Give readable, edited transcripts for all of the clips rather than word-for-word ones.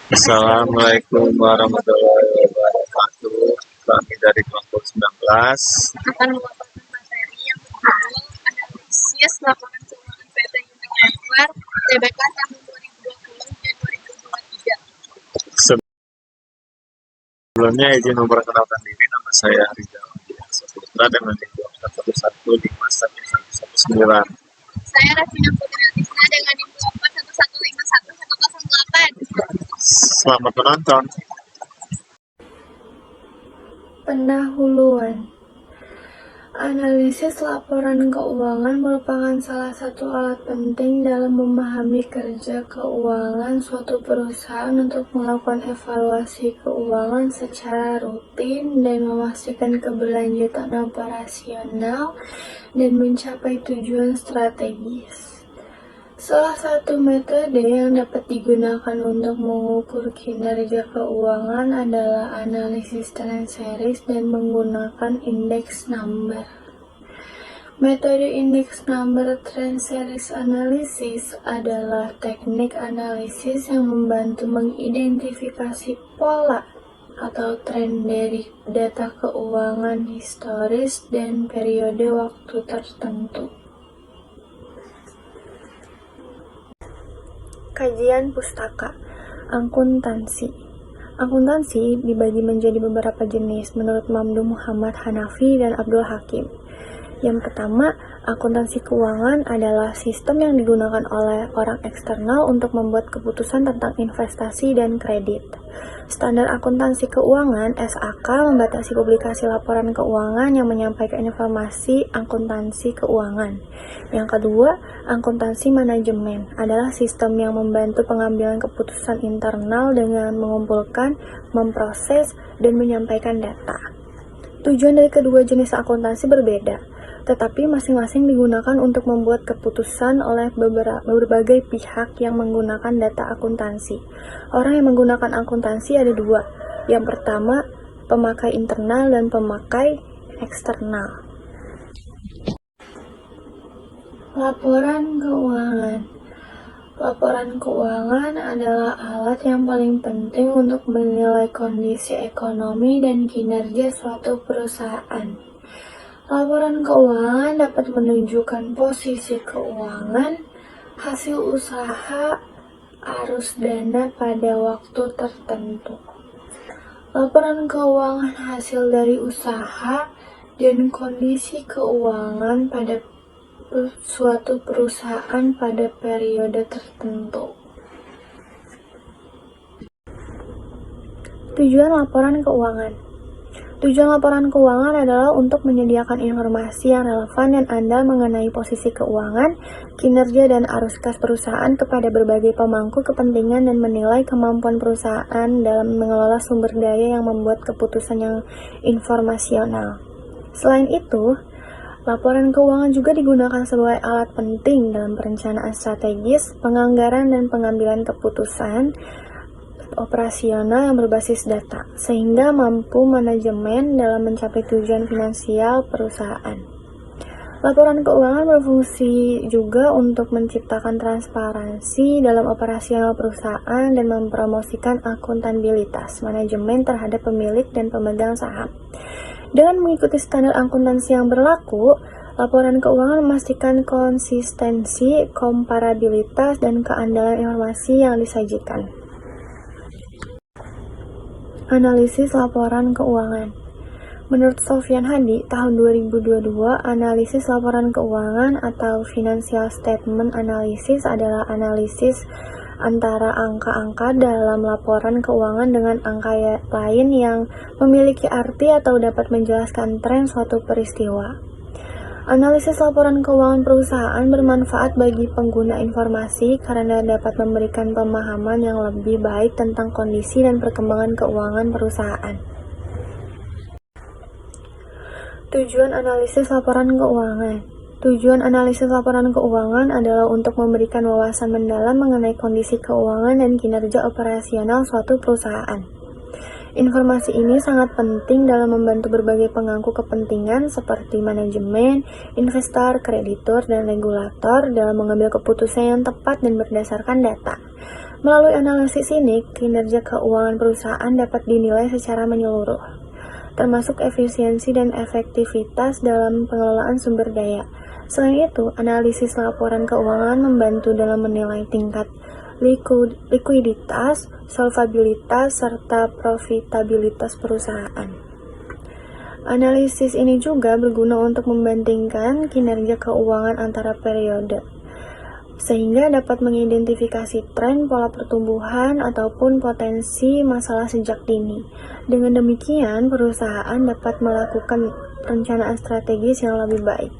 Assalamualaikum warahmatullahi wabarakatuh. Kami dari kelompok 19 akan memaparkan materi yang berjudul Analisis Laporan Keuangan PT Unilever TBK tahun 2020 dan 2023. Sebelumnya izin memperkenalkan diri, nama saya Rizal Saputra dengan NIM 1115119. Saya Rafina Putri Atisna dengan NIM 111511008. Selamat menonton. Pendahuluan. Analisis laporan keuangan merupakan salah satu alat penting dalam memahami kerja keuangan suatu perusahaan untuk melakukan evaluasi keuangan secara rutin dan memastikan keberlanjutan operasional dan mencapai tujuan strategis. Salah satu metode yang dapat digunakan untuk mengukur kinerja keuangan adalah analisis trend series dan menggunakan index number. Metode index number trend series analysis adalah teknik analisis yang membantu mengidentifikasi pola atau tren dari data keuangan historis dan periode waktu tertentu. Kajian pustaka. Akuntansi. Akuntansi dibagi menjadi beberapa jenis menurut Mamdu Muhammad Hanafi dan Abdul Hakim. Yang pertama, akuntansi keuangan adalah sistem yang digunakan oleh orang eksternal untuk membuat keputusan tentang investasi dan kredit. Standar akuntansi keuangan (SAK) membatasi publikasi laporan keuangan yang menyampaikan informasi akuntansi keuangan. Yang kedua, akuntansi manajemen adalah sistem yang membantu pengambilan keputusan internal dengan mengumpulkan, memproses, dan menyampaikan data. Tujuan dari kedua jenis akuntansi berbeda, tetapi masing-masing digunakan untuk membuat keputusan oleh berbagai pihak yang menggunakan data akuntansi. Orang yang menggunakan akuntansi ada dua. Yang pertama, pemakai internal dan pemakai eksternal. Laporan keuangan. Laporan keuangan adalah alat yang paling penting untuk menilai kondisi ekonomi dan kinerja suatu perusahaan. Laporan keuangan dapat menunjukkan posisi keuangan, hasil usaha, arus dana pada waktu tertentu. Laporan keuangan hasil dari usaha dan kondisi keuangan pada suatu perusahaan pada periode tertentu. Tujuan laporan keuangan. Tujuan laporan keuangan adalah untuk menyediakan informasi yang relevan dan andal mengenai posisi keuangan, kinerja dan arus kas perusahaan kepada berbagai pemangku kepentingan dan menilai kemampuan perusahaan dalam mengelola sumber daya yang membuat keputusan yang informasional. Selain itu, laporan keuangan juga digunakan sebagai alat penting dalam perencanaan strategis, penganggaran dan pengambilan keputusan operasional yang berbasis data, sehingga mampu manajemen dalam mencapai tujuan finansial perusahaan. Laporan keuangan berfungsi juga untuk menciptakan transparansi dalam operasional perusahaan dan mempromosikan akuntabilitas manajemen terhadap pemilik dan pemegang saham. Dengan mengikuti standar akuntansi yang berlaku, laporan keuangan memastikan konsistensi, komparabilitas, dan keandalan informasi yang disajikan. Analisis laporan keuangan. Menurut Sofyan Hadi, tahun 2022, analisis laporan keuangan atau financial statement analysis adalah analisis antara angka-angka dalam laporan keuangan dengan angka lain yang memiliki arti atau dapat menjelaskan tren suatu peristiwa. Analisis laporan keuangan perusahaan bermanfaat bagi pengguna informasi karena dapat memberikan pemahaman yang lebih baik tentang kondisi dan perkembangan keuangan perusahaan. Tujuan analisis laporan keuangan. Tujuan analisis laporan keuangan adalah untuk memberikan wawasan mendalam mengenai kondisi keuangan dan kinerja operasional suatu perusahaan. Informasi ini sangat penting dalam membantu berbagai pemangku kepentingan seperti manajemen, investor, kreditur, dan regulator dalam mengambil keputusan yang tepat dan berdasarkan data. Melalui analisis ini, kinerja keuangan perusahaan dapat dinilai secara menyeluruh, termasuk efisiensi dan efektivitas dalam pengelolaan sumber daya. Selain itu, analisis laporan keuangan membantu dalam menilai tingkat likuiditas, solvabilitas, serta profitabilitas perusahaan. Analisis ini juga berguna untuk membandingkan kinerja keuangan antara periode, sehingga dapat mengidentifikasi tren pola pertumbuhan ataupun potensi masalah sejak dini. Dengan demikian, perusahaan dapat melakukan perencanaan strategis yang lebih baik.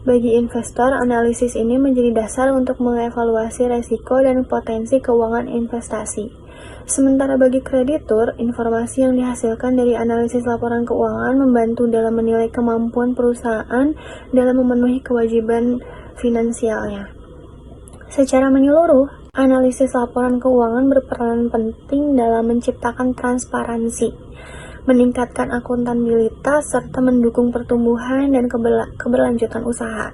Bagi investor, analisis ini menjadi dasar untuk mengevaluasi resiko dan potensi keuangan investasi. Sementara bagi kreditur, informasi yang dihasilkan dari analisis laporan keuangan membantu dalam menilai kemampuan perusahaan dalam memenuhi kewajiban finansialnya. Secara menyeluruh, analisis laporan keuangan berperan penting dalam menciptakan transparansi, meningkatkan akuntabilitas, serta mendukung pertumbuhan dan keberlanjutan usaha.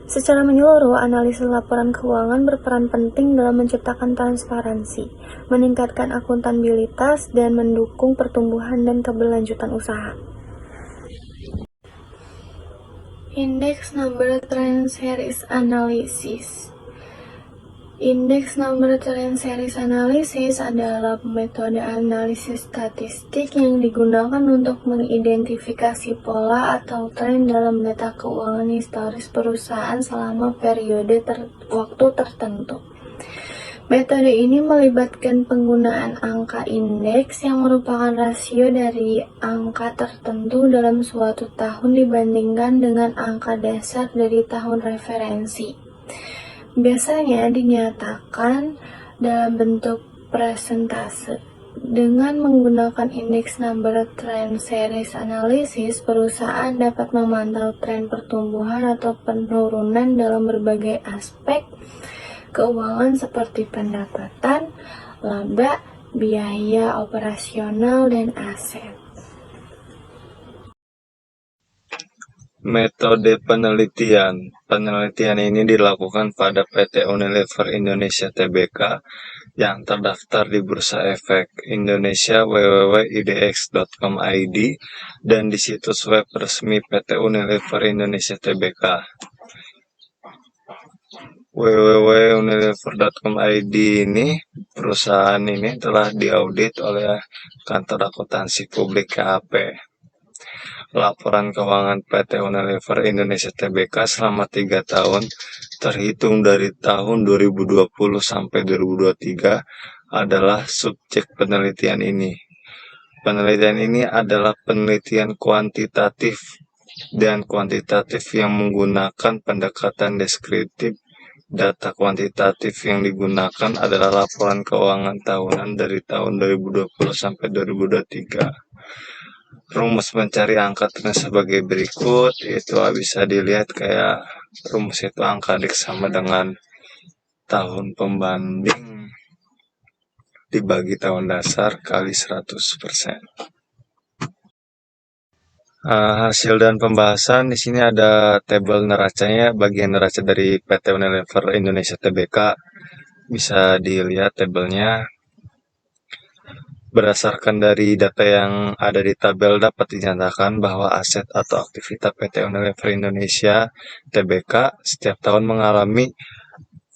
Secara menyeluruh, analisis laporan keuangan berperan penting dalam menciptakan transparansi, meningkatkan akuntabilitas, dan mendukung pertumbuhan dan keberlanjutan usaha. Index Number Trend Series Analysis. Index Number Trend Series Analysis adalah metode analisis statistik yang digunakan untuk mengidentifikasi pola atau tren dalam data keuangan historis perusahaan selama periode waktu tertentu. Metode ini melibatkan penggunaan angka indeks yang merupakan rasio dari angka tertentu dalam suatu tahun dibandingkan dengan angka dasar dari tahun referensi. Biasanya dinyatakan dalam bentuk persentase. Dengan menggunakan Index Number Trend Series Analysis, perusahaan dapat memantau tren pertumbuhan atau penurunan dalam berbagai aspek keuangan seperti pendapatan, laba, biaya operasional, dan aset. Metode penelitian. Penelitian ini dilakukan pada PT Unilever Indonesia Tbk yang terdaftar di Bursa Efek Indonesia www.idx.com.id dan di situs web resmi PT Unilever Indonesia Tbk. www.unilever.com.id ini, perusahaan ini telah diaudit oleh Kantor Akuntansi Publik KAP. Laporan keuangan PT Unilever Indonesia Tbk selama 3 tahun terhitung dari tahun 2020 sampai 2023 adalah subjek penelitian ini. Penelitian ini adalah penelitian kuantitatif dan kuantitatif yang menggunakan pendekatan deskriptif. Data kuantitatif yang digunakan adalah laporan keuangan tahunan dari tahun 2020 sampai 2023. Rumus mencari angka tren sebagai berikut, itu bisa dilihat kayak rumus itu angka X sama dengan tahun pembanding dibagi tahun dasar kali 100%. Hasil dan pembahasan di sini ada tabel neracanya, bagian neraca dari PT Unilever Indonesia Tbk. Bisa dilihat tabelnya. Berdasarkan dari data yang ada di tabel dapat dinyatakan bahwa aset atau aktivitas PT Unilever Indonesia Tbk setiap tahun mengalami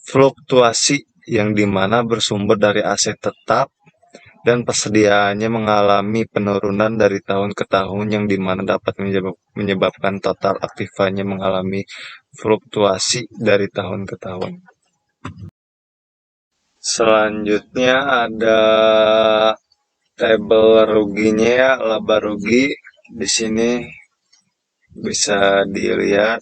fluktuasi yang dimana bersumber dari aset tetap dan persediaannya mengalami penurunan dari tahun ke tahun yang dimana dapat menyebabkan total aktifanya mengalami fluktuasi dari tahun ke tahun. Selanjutnya ada tabel ruginya, laba rugi. Di sini bisa dilihat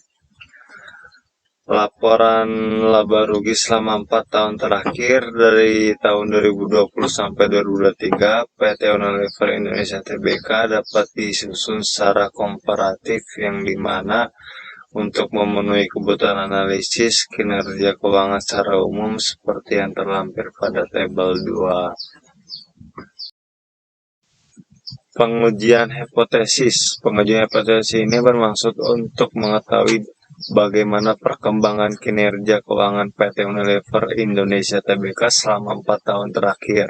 laporan laba rugi selama 4 tahun terakhir dari tahun 2020 sampai 2023 PT Unilever Indonesia Tbk dapat disusun secara komparatif yang dimana untuk memenuhi kebutuhan analisis kinerja keuangan secara umum seperti yang terlampir pada tabel 2. Pengujian hipotesis. Pengujian hipotesis ini bermaksud untuk mengetahui bagaimana perkembangan kinerja keuangan PT Unilever Indonesia Tbk selama 4 tahun terakhir,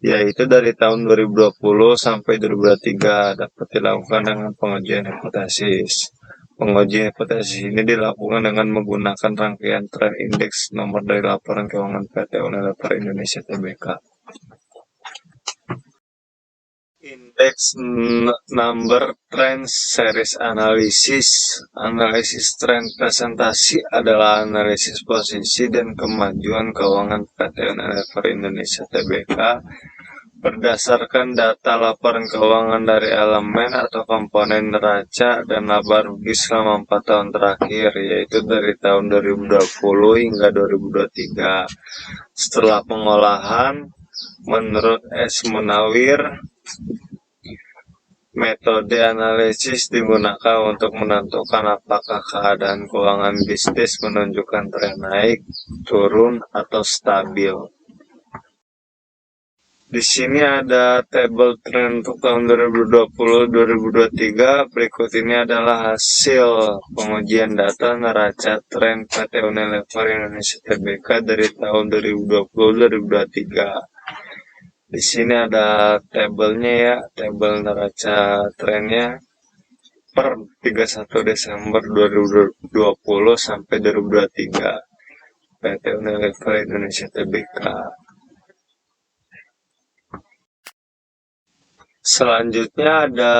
yaitu dari tahun 2020 sampai 2023 dapat dilakukan dengan pengujian hipotesis. Pengujian hipotesis ini dilakukan dengan menggunakan rangkaian tren indeks nomor dari laporan keuangan PT Unilever Indonesia Tbk. Indeks number trend series analysis. Analisis tren presentasi adalah analisis posisi dan kemajuan keuangan PT Unilever Indonesia Tbk berdasarkan data laporan keuangan dari elemen atau komponen neraca dan laba rugi selama 4 tahun terakhir, yaitu dari tahun 2020 hingga 2023. Setelah pengolahan, menurut S. Munawir, metode analisis digunakan untuk menentukan apakah keadaan keuangan bisnis menunjukkan tren naik, turun, atau stabil. Di sini ada tabel tren untuk tahun 2020-2023. Berikut ini adalah hasil pengujian data neraca tren PT Unilever Indonesia Tbk dari tahun 2020-2023. Di sini ada tabelnya ya, tabel neraca trennya per 31 Desember 2020 sampai 2023 PT Unilever Indonesia Tbk. Selanjutnya ada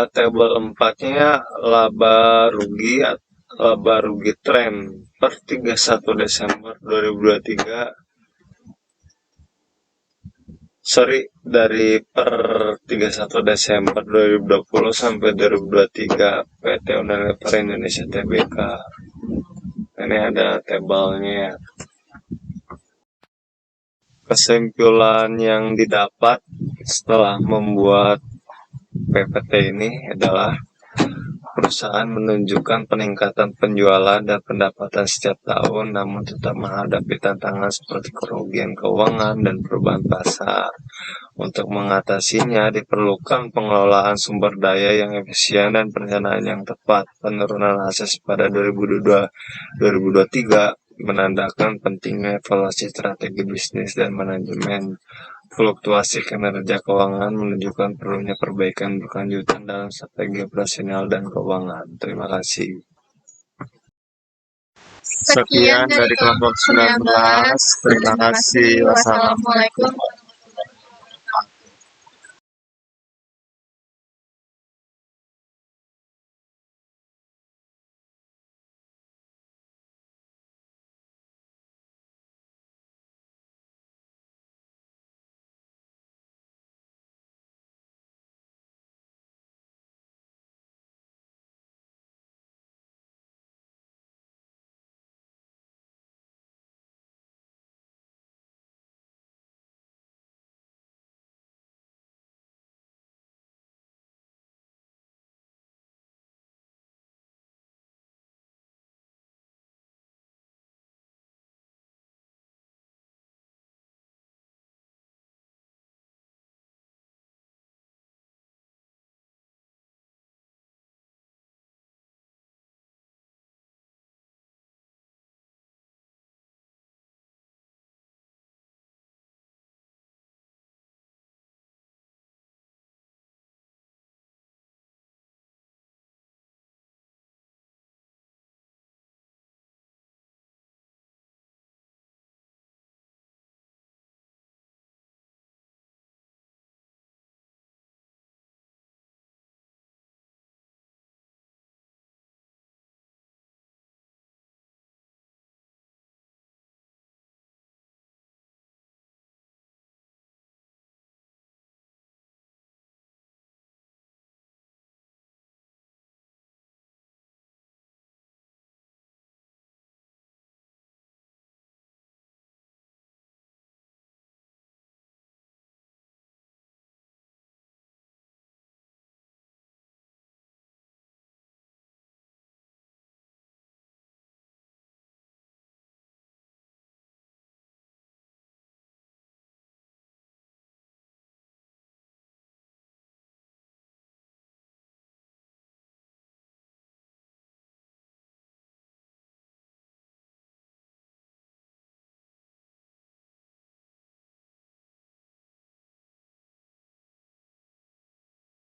tabel 4-nya laba rugi tren per 31 Desember 2023. Dari per 31 Desember 2020 sampai 2023 PT Unilever Indonesia Tbk. Ini ada tabelnya. Kesimpulan yang didapat setelah membuat PPT ini adalah perusahaan menunjukkan peningkatan penjualan dan pendapatan setiap tahun, namun tetap menghadapi tantangan seperti kerugian keuangan dan perubahan pasar. Untuk mengatasinya, diperlukan pengelolaan sumber daya yang efisien dan perencanaan yang tepat. Penurunan aset pada 2023 menandakan pentingnya evaluasi strategi bisnis dan manajemen. Fluktuasi kinerja keuangan menunjukkan perlunya perbaikan berkelanjutan dalam strategi operasional dan keuangan. Terima kasih. Sekian dari kelompok 19. Terima kasih. Wassalamualaikum